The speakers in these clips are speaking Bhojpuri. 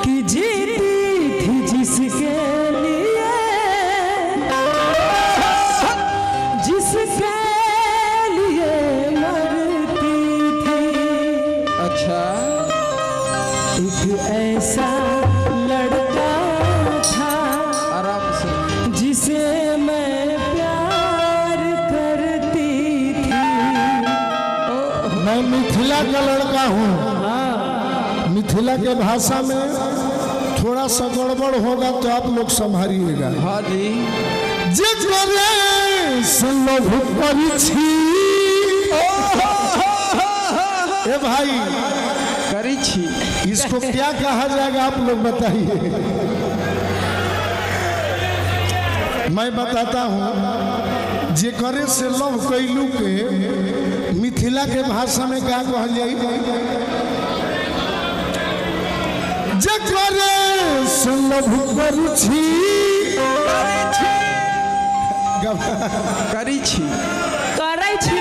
कि जीती थी जिसके लिए, जिसके लिए मरती थी। अच्छा, एक ऐसा लड़का था आराम से, जिसे मैं प्यार करती थी। मैं मिथिला का लड़का हूँ। मिथिला के भाषा में थोड़ा सा गड़बड़ होगा तो आप लोग संभालिएगा। हाँ जी। ए भाई करी छी, इसको क्या कहा जाएगा आप लोग बताइए। मैं बताता हूँ, जे करे से लव कैलू के मिथिला के भाषा में क्या कहल जाई? जे करे से लव करू छी, करी छी, करै छी,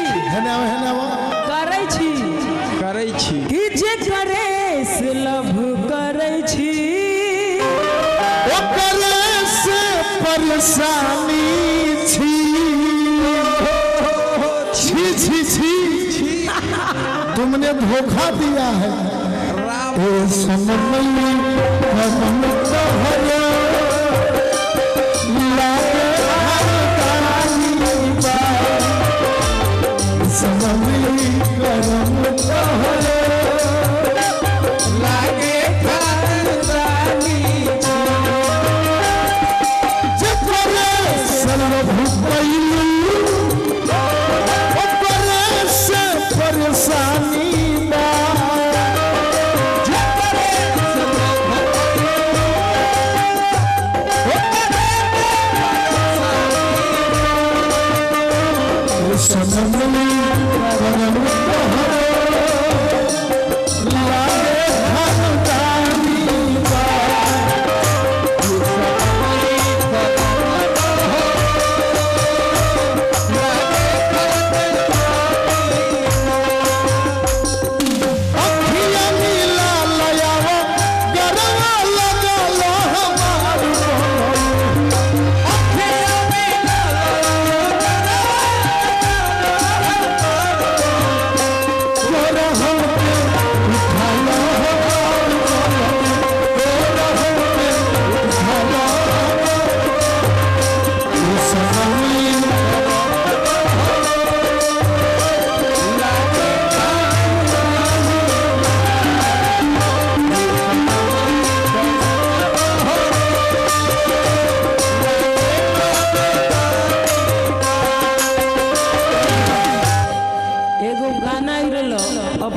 करै छी, करै छी, कि जे करे से लव करै छी, ओ करे से परेशानी छी। छी छी छी, तुमने धोखा दिया है। ओ समझ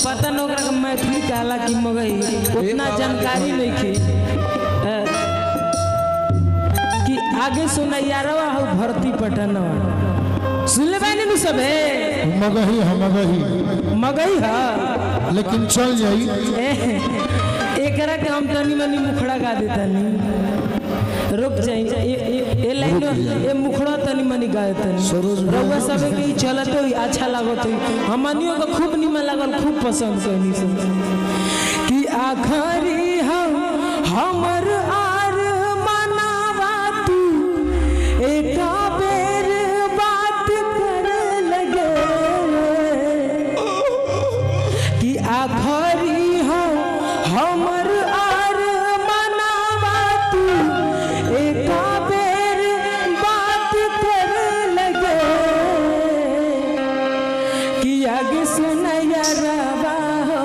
पता न ओकरा के मैथिली कहला कि मगई उतना जानकारी नहीं थी कि आगे सुनैयारवा हो भर्ती पटनवा सुनले बानी नु सबे मगही है मगई है लेकिन चल जाई एकरा के हम तनी मनी मुखड़ा गा देतानी रुक जाई ए लाइन ए मुखड़ा तनी मनी गा देतानी रउआ सबे के चलत हो अच्छा लागत हो हमनियो के खूब निमन लागल खूब पसंद कइनी सब कि आखरी हम हमर आर मनावा तू एक बेर बात कर लगे कि आखरी हम हमर आर मनावा तू एक बेर बात कर लगे कि आगे सुनैया रवा हो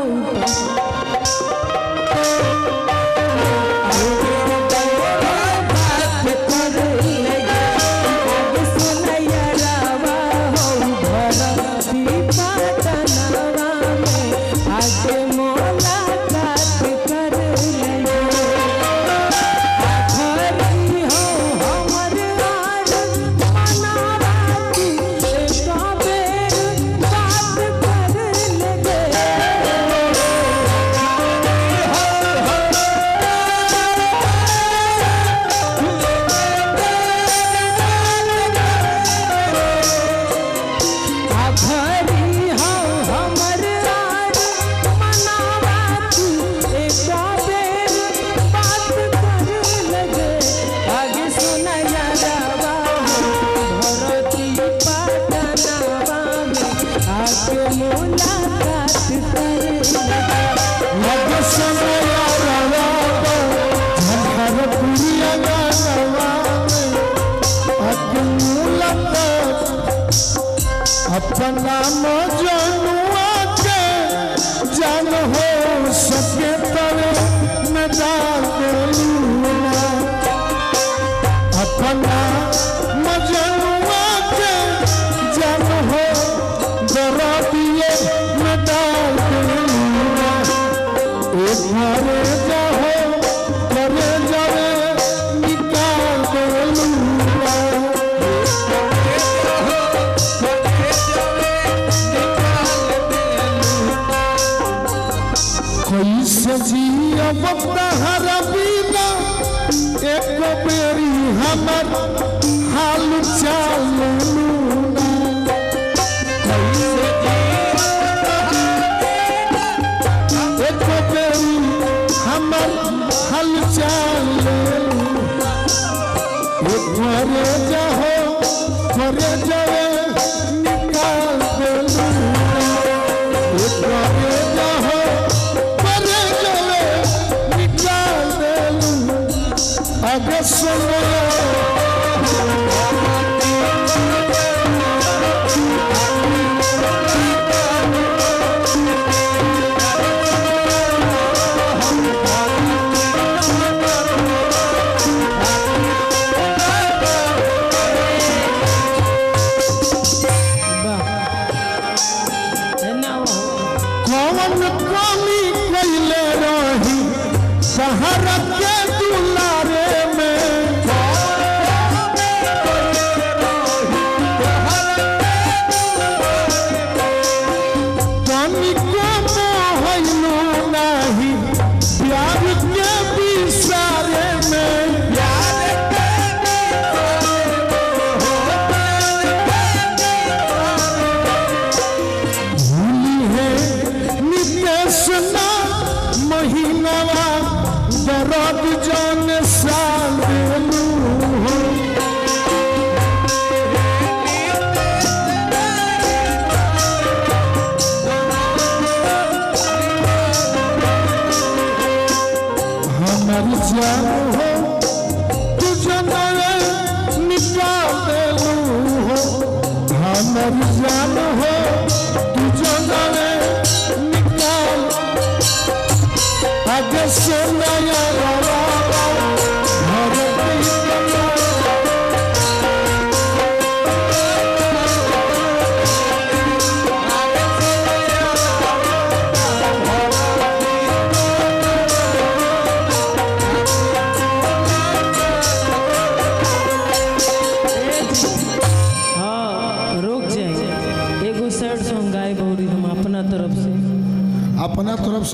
कर अपना मजनुआ के जान हो सके तवे में डाल देलूना अपना मजनुआ के जान हो दरदिए में डाल देलूना एक मारे जाओ करे जावे निकाल देलूना कैसे जियब तहरा बिना एक बेरी हमर हाल चाल लूना एक बेरी हमर हाल चाल करे जाओ करे जावे निकाल देलूना करे जाओ आगे सुनो कौन कमी कैले रही सहारा के दुलारे महीनावा दर्द जान साल देलू हो हमारी जान हो तू जनवे निकाल देलू हो हमारी जान हो तू जनवे आगे सुना यारा हाँ रुक जाए एगो सैड सॉन्ग गाए गौरी हम अपना तरफ से